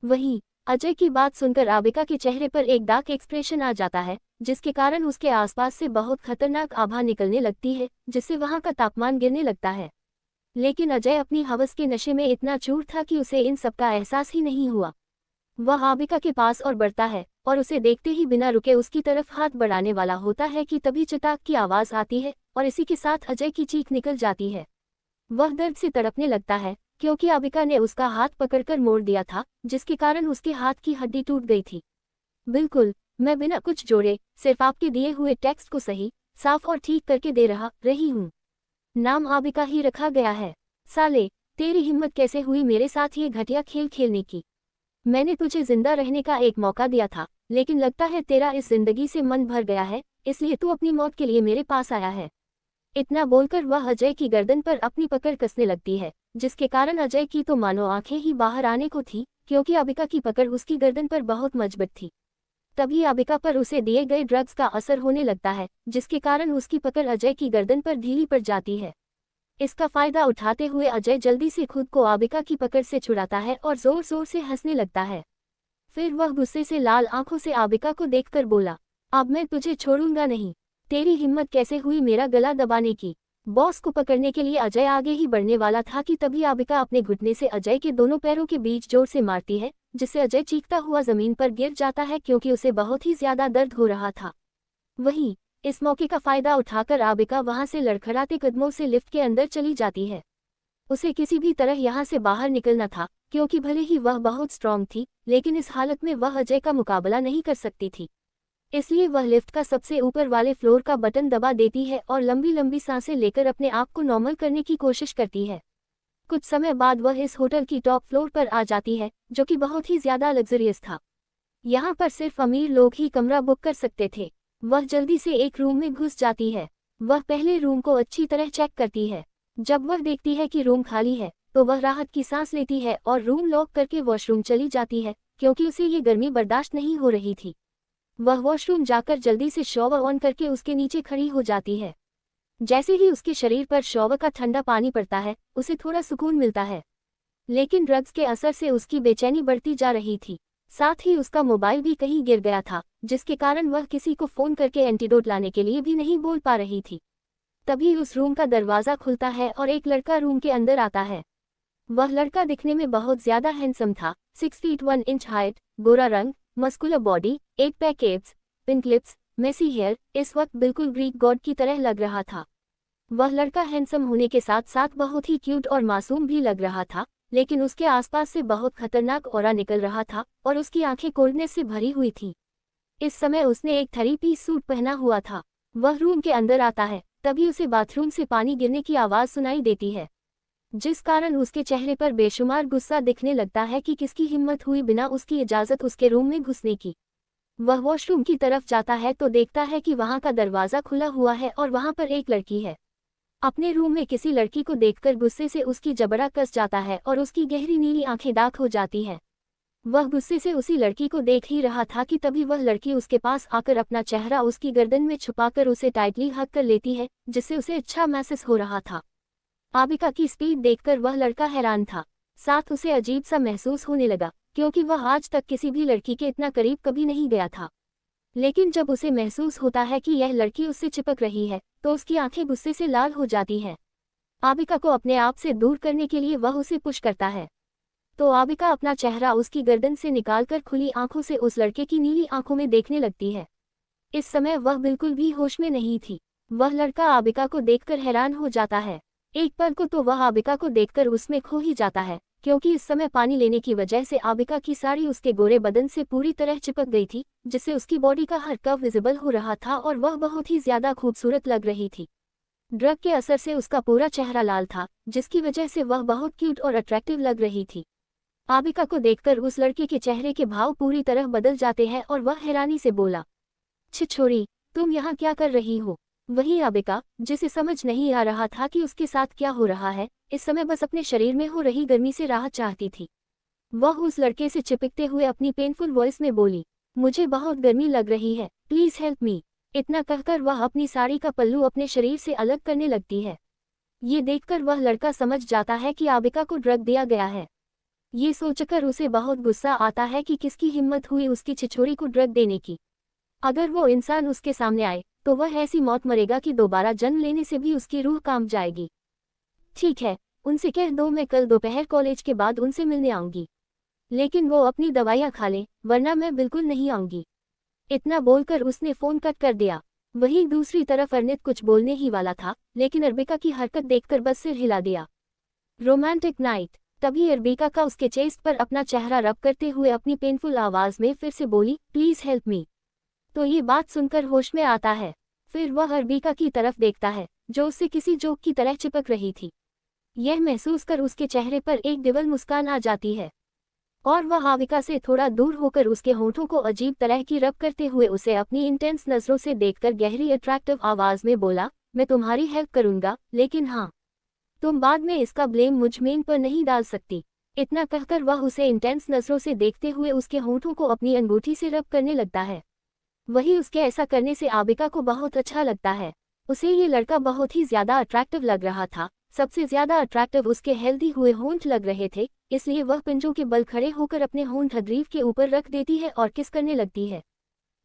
A: वहीं अजय की बात सुनकर आबिका के चेहरे पर एक डार्क एक्सप्रेशन आ जाता है, जिसके कारण उसके आसपास से बहुत खतरनाक आभा निकलने लगती है, जिससे वहां का तापमान गिरने लगता है। लेकिन अजय अपनी हवस के नशे में इतना चूर था कि उसे इन सब का एहसास ही नहीं हुआ। वह आबिका के पास और बढ़ता है और उसे देखते ही बिना रुके उसकी तरफ हाथ बढ़ाने वाला होता है कि तभी चटाक की आवाज आती है और इसी के साथ अजय की चीख निकल जाती है। वह दर्द से तड़पने लगता है क्योंकि आबिका ने उसका हाथ पकड़कर मोड़ दिया था, जिसके कारण उसके हाथ की हड्डी टूट गई थी। बिल्कुल, मैं बिना कुछ जोड़े सिर्फ आपके दिए हुए टेक्स्ट को सही, साफ और ठीक करके दे रही हूँ। नाम आबिका ही रखा गया है। साले, तेरी हिम्मत कैसे हुई मेरे साथ ये घटिया खेल खेलने की? मैंने तुझे जिंदा रहने का एक मौका दिया था, लेकिन लगता है तेरा इस जिंदगी से मन भर गया है, इसलिए तू अपनी मौत के लिए मेरे पास आया है। इतना बोलकर वह अजय की गर्दन पर अपनी पकड़ कसने लगती है, जिसके कारण अजय की तो मानो आंखें ही बाहर आने को थी, क्योंकि आबिका की पकड़ उसकी गर्दन पर बहुत मजबूत थी। तभी आबिका पर उसे दिए गए ड्रग्स का असर होने लगता है, जिसके कारण उसकी पकड़ अजय की गर्दन पर ढीली पड़ जाती है। इसका फायदा उठाते हुए अजय जल्दी से खुद को आबिका की पकड़ से छुड़ाता है और जोर जोर से हंसने लगता है। फिर वह गुस्से से लाल आंखों से आबिका को देखकर बोला, अब मैं तुझे छोड़ूंगा नहीं। तेरी हिम्मत कैसे हुई मेरा गला दबाने की। बॉस को पकड़ने के लिए अजय आगे ही बढ़ने वाला था कि तभी आबिका अपने घुटने से अजय के दोनों पैरों के बीच जोर से मारती है, जिससे अजय चीखता हुआ जमीन पर गिर जाता है क्योंकि उसे बहुत ही ज्यादा दर्द हो रहा था। वहीं इस मौके का फायदा उठाकर आबिका वहां से लड़खड़ाते कदमों से लिफ्ट के अंदर चली जाती है। उसे किसी भी तरह यहां से बाहर निकलना था, क्योंकि भले ही वह बहुत स्ट्रांग थी, लेकिन इस हालत में वह अजय का मुकाबला नहीं कर सकती थी। इसलिए वह लिफ्ट का सबसे ऊपर वाले फ्लोर का बटन दबा देती है और लंबी लंबी सांसें लेकर अपने आप को नॉर्मल करने की कोशिश करती है। कुछ समय बाद वह इस होटल की टॉप फ्लोर पर आ जाती है, जो कि बहुत ही ज्यादा लग्जरियस था। यहाँ पर सिर्फ अमीर लोग ही कमरा बुक कर सकते थे। वह जल्दी से एक रूम में घुस जाती है। वह पहले रूम को अच्छी तरह चेक करती है। जब वह देखती है कि रूम खाली है, तो वह राहत की सांस लेती है और रूम लॉक करके वॉशरूम चली जाती है, क्योंकि उसे ये गर्मी बर्दाश्त नहीं हो रही थी। वह वॉशरूम जाकर जल्दी से शॉवर ऑन करके उसके नीचे खड़ी हो जाती है। जैसे ही उसके शरीर पर शॉवर का ठंडा पानी पड़ता है, उसे थोड़ा सुकून मिलता है। लेकिन ड्रग्स के असर से उसकी बेचैनी बढ़ती जा रही थी। साथ ही उसका मोबाइल भी कहीं गिर गया था, जिसके कारण वह किसी को फोन करके एंटीडोट लाने के लिए भी नहीं बोल पा रही थी। तभी उस रूम का दरवाजा खुलता है और एक लड़का रूम के अंदर आता है। वह लड़का दिखने में बहुत ज्यादा हैंडसम था। 6 फीट 1 इंच हाइट, गोरा रंग, muscular body, 8 pack abs, pink lips, messy hair, इस वक्त बिल्कुल ग्रीक गॉड की तरह लग रहा था। वह लड़का हैंडसम होने के साथ साथ बहुत ही क्यूट और मासूम भी लग रहा था, लेकिन उसके आसपास से बहुत खतरनाक ऑरा निकल रहा था और उसकी आंखें कोल्डनेस से भरी हुई थी। इस समय उसने एक 3 पीस सूट पहना हुआ था। वह रूम के अंदर आता है, तभी उसे बाथरूम से पानी गिरने की आवाज सुनाई देती है, जिस कारण उसके चेहरे पर बेशुमार गुस्सा दिखने लगता है कि किसकी हिम्मत हुई बिना उसकी इजाजत उसके रूम में घुसने की। वह वॉशरूम की तरफ जाता है तो देखता है कि वहां का दरवाजा खुला हुआ है और वहां पर एक लड़की है। अपने रूम में किसी लड़की को देखकर गुस्से से उसकी जबड़ा कस जाता है और उसकी गहरी नीली आंखें दाग हो जाती हैं। वह गुस्से से उसी लड़की को देख ही रहा था कि तभी वह लड़की उसके पास आकर अपना चेहरा उसकी गर्दन में छुपाकर उसे टाइटली हग कर लेती है, जिससे उसे अच्छा महसूस हो रहा था। आबिका की स्पीड देखकर वह लड़का हैरान था। साथ उसे अजीब सा महसूस होने लगा, क्योंकि वह आज तक किसी भी लड़की के इतना करीब कभी नहीं गया था। लेकिन जब उसे महसूस होता है कि यह लड़की उससे चिपक रही है, तो उसकी आंखें गुस्से से लाल हो जाती हैं। आबिका को अपने आप से दूर करने के लिए वह उसे पुश करता है, तो आबिका अपना चेहरा उसकी गर्दन से निकालकर खुली आंखों से उस लड़के की नीली आंखों में देखने लगती है। इस समय वह बिल्कुल भी होश में नहीं थी। वह लड़का आबिका को देखकर हैरान हो जाता है। एक पल को तो वह आबिका को देखकर उसमें खो ही जाता है, क्योंकि इस समय पानी लेने की वजह से आबिका की साड़ी उसके गोरे बदन से पूरी तरह चिपक गई थी, जिससे उसकी बॉडी का हर कर्व विजिबल हो रहा था और वह बहुत ही ज्यादा खूबसूरत लग रही थी। ड्रग के असर से उसका पूरा चेहरा लाल था, जिसकी वजह से वह बहुत क्यूट और अट्रैक्टिव लग रही थी। आबिका को देखकर उस लड़के के चेहरे के भाव पूरी तरह बदल जाते हैं और वह हैरानी से बोला, छिछोरी, तुम यहाँ क्या कर रही हो? वही आबिका, जिसे समझ नहीं आ रहा था कि उसके साथ क्या हो रहा है, इस समय बस अपने शरीर में हो रही गर्मी से राहत चाहती थी। वह उस लड़के से चिपकते हुए अपनी पेनफुल वॉइस में बोली, मुझे बहुत गर्मी लग रही है, प्लीज हेल्प मी। इतना कहकर वह अपनी साड़ी का पल्लू अपने शरीर से अलग करने लगती है। ये देखकर वह लड़का समझ जाता है कि आबिका को ड्रग दिया गया है। ये सोचकर उसे बहुत गुस्सा आता है कि किसकी हिम्मत हुई उसकी छिछोरी को ड्रग देने की। अगर वो इंसान उसके सामने आए तो वह ऐसी मौत मरेगा कि दोबारा जन्म लेने से भी उसकी रूह काम जाएगी। ठीक है, उनसे कह दो मैं कल दोपहर कॉलेज के बाद उनसे मिलने आऊंगी, लेकिन वो अपनी दवाइयाँ खा ले, वरना मैं बिल्कुल नहीं आऊंगी। इतना बोलकर उसने फोन कट कर दिया। वहीं दूसरी तरफ अर्नित कुछ बोलने ही वाला था, लेकिन अर्बिका की हरकत देखकर बस सिर हिला दिया। Romantic night. तभी अर्बिका का उसके चेस्ट पर अपना चेहरा रब करते हुए अपनी पेनफुल आवाज में फिर से बोली, प्लीज हेल्प मी। तो ये बात सुनकर होश में आता है। फिर वह अर्बिका की तरफ देखता है, जो उससे किसी जोक की तरह चिपक रही थी। यह महसूस कर उसके चेहरे पर एक डिवल मुस्कान आ जाती है और वह आबिका से थोड़ा दूर होकर उसके होंठों को अजीब तरह की रब करते हुए उसे अपनी इंटेंस नजरों से देखकर गहरी अट्रैक्टिव आवाज में बोला, मैं तुम्हारी हेल्प करूंगा, लेकिन हाँ, तुम बाद में इसका ब्लेम मुझमें पर नहीं डाल सकती। इतना कहकर वह उसे इंटेंस नजरों से देखते हुए उसके होंठों को अपनी अंगूठी से रब करने लगता है। वही उसके ऐसा करने से आबिका को बहुत अच्छा लगता है। उसे ये लड़का बहुत ही ज्यादा अट्रैक्टिव लग रहा था। सबसे ज्यादा अट्रैक्टिव उसके हेल्दी हुए होंठ लग रहे थे, इसलिए वह पिंजों के बल खड़े होकर अपने होंठ अद्रीव के ऊपर रख देती है और किस करने लगती है,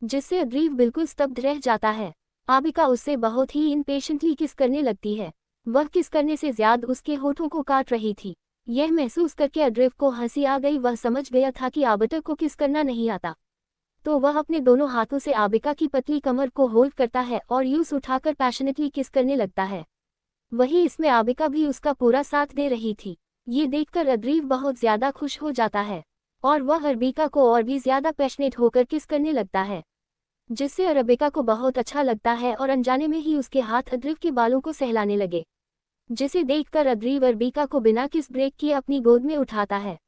A: जिससे अद्रीव बिल्कुल स्तब्ध रह जाता है। आबिका उससे बहुत ही इनपेशेंटली किस करने लगती है। वह किस करने से ज्यादा उसके होठों को काट रही थी। यह महसूस करके अद्रीव को हंसी आ गई। वह समझ गया था कि आबिका को किस करना नहीं आता, तो वह अपने दोनों हाथों से आबिका की पतली कमर को होल्ड करता है और यूं उठाकर पैशनेटली किस करने लगता है। वही इसमें आबिका भी उसका पूरा साथ दे रही थी। ये देखकर अद्रीव बहुत ज्यादा खुश हो जाता है और वह अरबिका को और भी ज्यादा पैशनेट होकर किस करने लगता है, जिससे अरबिका को बहुत अच्छा लगता है और अनजाने में ही उसके हाथ अद्रीव के बालों को सहलाने लगे, जिसे देखकर अद्रीव अरबिका को बिना किस ब्रेक किए अपनी गोद में उठाता है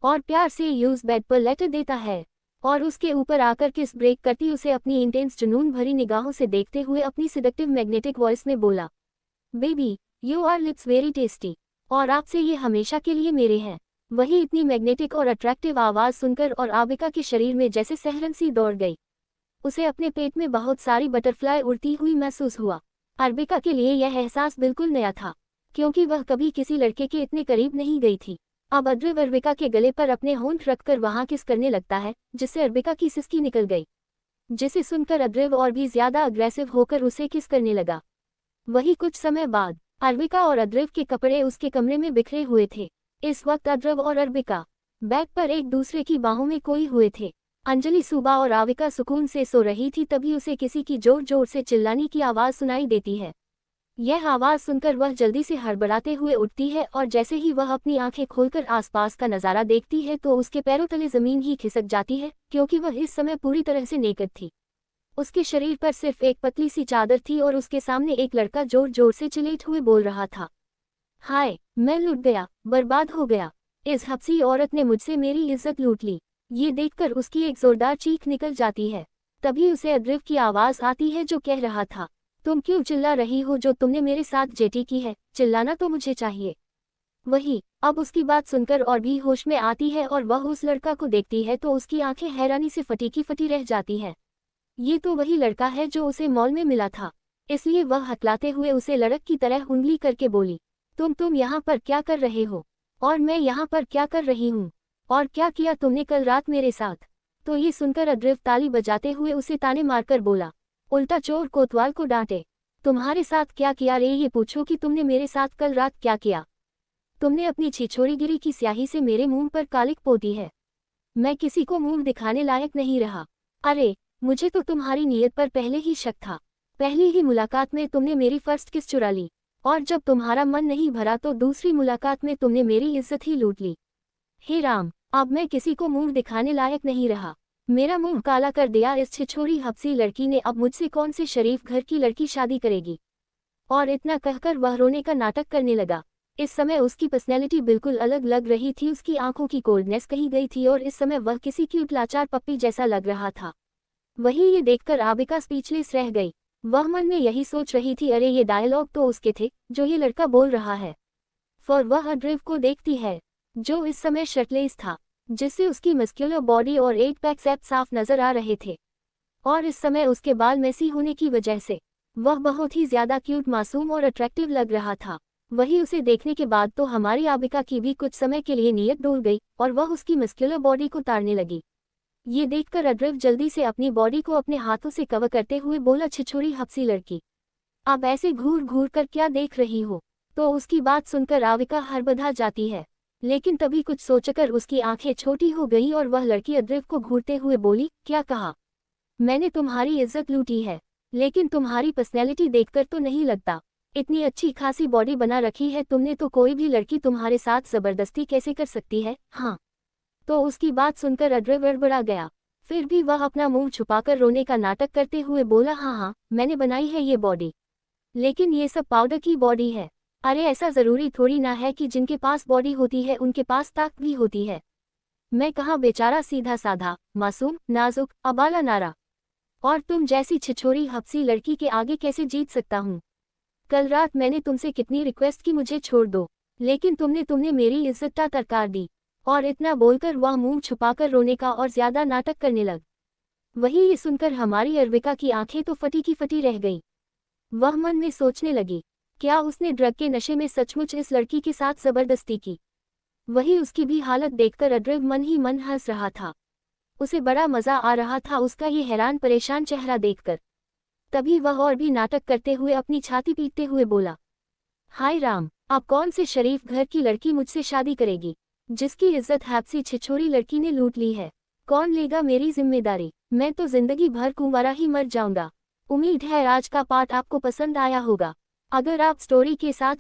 A: और प्यार से यूज बेड पर लेटर देता है और उसके ऊपर आकर किस ब्रेक करती उसे अपनी इंटेंस जुनून भरी निगाहों से देखते हुए अपनी सिडक्टिव मैग्नेटिक वॉइस में बोला, baby you are lips very tasty, और आपसे ये हमेशा के लिए मेरे हैं। वही इतनी मैग्नेटिक और अट्रैक्टिव आवाज सुनकर और आबिका के शरीर में जैसे सहरन सी दौड़ गई। उसे अपने पेट में बहुत सारी बटरफ्लाई उड़ती हुई महसूस हुआ। अरबिका के लिए यह एहसास बिल्कुल नया था, क्योंकि वह कभी किसी लड़के के इतने करीब नहीं गई थी। अब अद्रीव अरबिका के गले पर अपने होंठ रखकर वहां किस करने लगता है, जिससे अरबिका की सिसकी निकल गई, जिसे सुनकर अद्रीव और भी ज्यादा अग्रेसिव होकर उसे किस करने लगा। वही कुछ समय बाद अरबिका और अद्रीव के कपड़े उसके कमरे में बिखरे हुए थे। इस वक्त अद्रीव और अरबिका बेड पर एक दूसरे की बाहों में कोई हुए थे। अंजलि सुबह और आविका सुकून से सो रही थी, तभी उसे किसी की जोर जोर से चिल्लाने की आवाज सुनाई देती है। यह आवाज सुनकर वह जल्दी से हड़बड़ाते हुए उठती है और जैसे ही वह अपनी आंखें खोलकर आसपास का नजारा देखती है तो उसके पैरों तले जमीन ही खिसक जाती है, क्योंकि वह इस समय पूरी तरह से नेकड थी। उसके शरीर पर सिर्फ एक पतली सी चादर थी और उसके सामने एक लड़का जोर जोर से चिल्लाते हुए बोल रहा था, हाय मैं लूट गया, बर्बाद हो गया, इस हबसी औरत ने मुझसे मेरी इज्जत लूट ली। ये देखकर उसकी एक जोरदार चीख निकल जाती है। तभी उसे अद्रीव की आवाज आती है जो कह रहा था, तुम क्यों चिल्ला रही हो, जो तुमने मेरे साथ जेटी की है, चिल्लाना तो मुझे चाहिए। वही अब उसकी बात सुनकर और भी होश में आती है और वह उस लड़का को देखती है तो उसकी आंखें हैरानी से फटी की फटी रह जाती हैं। ये तो वही लड़का है जो उसे मॉल में मिला था। इसलिए वह हकलाते हुए उसे लड़क की तरह उंगली करके बोली, तुम यहाँ पर क्या कर रहे हो, और मैं यहाँ पर क्या कर रही हूँ, और क्या किया तुमने कल रात मेरे साथ। तो ये सुनकर अद्रीव ताली बजाते हुए उसे ताने मारकर बोला, उल्टा चोर कोतवाल को डांटे, तुम्हारे साथ क्या किया रे, ये पूछो कि तुमने मेरे साथ कल रात क्या किया। तुमने अपनी छिछोरीगिरी की स्याही से मेरे मुंह पर कालिक पोती है। मैं किसी को मुंह दिखाने लायक नहीं रहा। अरे मुझे तो तुम्हारी नीयत पर पहले ही शक था। पहली ही मुलाकात में तुमने मेरी फर्स्ट किस चुरा ली, और जब तुम्हारा मन नहीं भरा तो दूसरी मुलाकात में तुमने मेरी इज्जत ही लूट ली। हे राम, अब मैं किसी को मुंह दिखाने लायक नहीं रहा। मेरा मुंह काला कर दिया इस छिछोरी हबसी लड़की ने। अब मुझसे कौन से शरीफ घर की लड़की शादी करेगी। और इतना कहकर वह रोने का नाटक करने लगा। इस समय उसकी पर्सनैलिटी बिल्कुल अलग लग रही थी। उसकी आंखों की कोल्डनेस कहीं गई थी और इस समय वह किसी क्यूट लाचार पप्पी जैसा लग रहा था। वही ये देखकर आबिका स्पीचलेस रह गई। वह मन में यही सोच रही थी, अरे ये डायलॉग तो उसके थे जो ये लड़का बोल रहा है। फिर वह अद्रीव को देखती है जो इस समय शर्टलेस था, जिससे उसकी मस्क्यूलर बॉडी और 8 पैक एब्स साफ नजर आ रहे थे, और इस समय उसके बाल मेसी होने की वजह से वह बहुत ही ज्यादा क्यूट, मासूम और अट्रैक्टिव लग रहा था। वही उसे देखने के बाद तो हमारी आबिका की भी कुछ समय के लिए नीयत डोल गई और वह उसकी मस्क्यूलर बॉडी को ताड़ने लगी। ये देखकर अद्रीव जल्दी से अपनी बॉडी को अपने हाथों से कवर करते हुए बोला, छिछोरी हबसी लड़की, अब ऐसे घूर घूर कर क्या देख रही हो। तो उसकी बात सुनकर आबिका हड़बड़ा जाती है, लेकिन तभी कुछ सोचकर उसकी आंखें छोटी हो गई और वह लड़की अद्रीव को घूरते हुए बोली, क्या कहा। मैंने तुम्हारी इज्जत लूटी है, लेकिन तुम्हारी पर्सनैलिटी देखकर तो नहीं लगता। इतनी अच्छी खासी बॉडी बना रखी है तुमने, तो कोई भी लड़की तुम्हारे साथ जबरदस्ती कैसे कर सकती है। हाँ, तो उसकी बात सुनकर अद्रीव गड़बड़ा गया। फिर भी वह अपना मुंह छुपाकर रोने का नाटक करते हुए बोला, हाँ मैंने बनाई है ये बॉडी, लेकिन ये सब पाउडर की बॉडी है। अरे ऐसा जरूरी थोड़ी ना है कि जिनके पास बॉडी होती है उनके पास ताकत भी होती है। मैं कहाँ बेचारा सीधा साधा, मासूम, नाजुक, अबाला नारा, और तुम जैसी छिछोरी हबसी लड़की के आगे कैसे जीत सकता हूँ। कल रात मैंने तुमसे कितनी रिक्वेस्ट की मुझे छोड़ दो, लेकिन तुमने मेरी इज्जत तरकार दी। और इतना बोलकर वह मुंह छुपाकर रोने का और ज्यादा नाटक करने लग। वही ये सुनकर हमारी अरविका की आंखें तो फटी की फटी रह गई। वह मन में सोचने लगी, क्या उसने ड्रग के नशे में सचमुच इस लड़की के साथ जबरदस्ती की। वही उसकी भी हालत देखकर अद्रव मन ही मन हंस रहा था। उसे बड़ा मजा आ रहा था उसका ये हैरान परेशान चेहरा देखकर। तभी वह और भी नाटक करते हुए अपनी छाती पीटते हुए बोला, हाय राम, अब कौन से शरीफ घर की लड़की मुझसे शादी करेगी, जिसकी इज्जत हैप्सी छिछोरी लड़की ने लूट ली है। कौन लेगा मेरी जिम्मेदारी, मैं तो जिंदगी भर कुंवारा ही मर जाऊंगा। उम्मीद है आज का पार्ट आपको पसंद आया होगा। अगर आप स्टोरी के साथ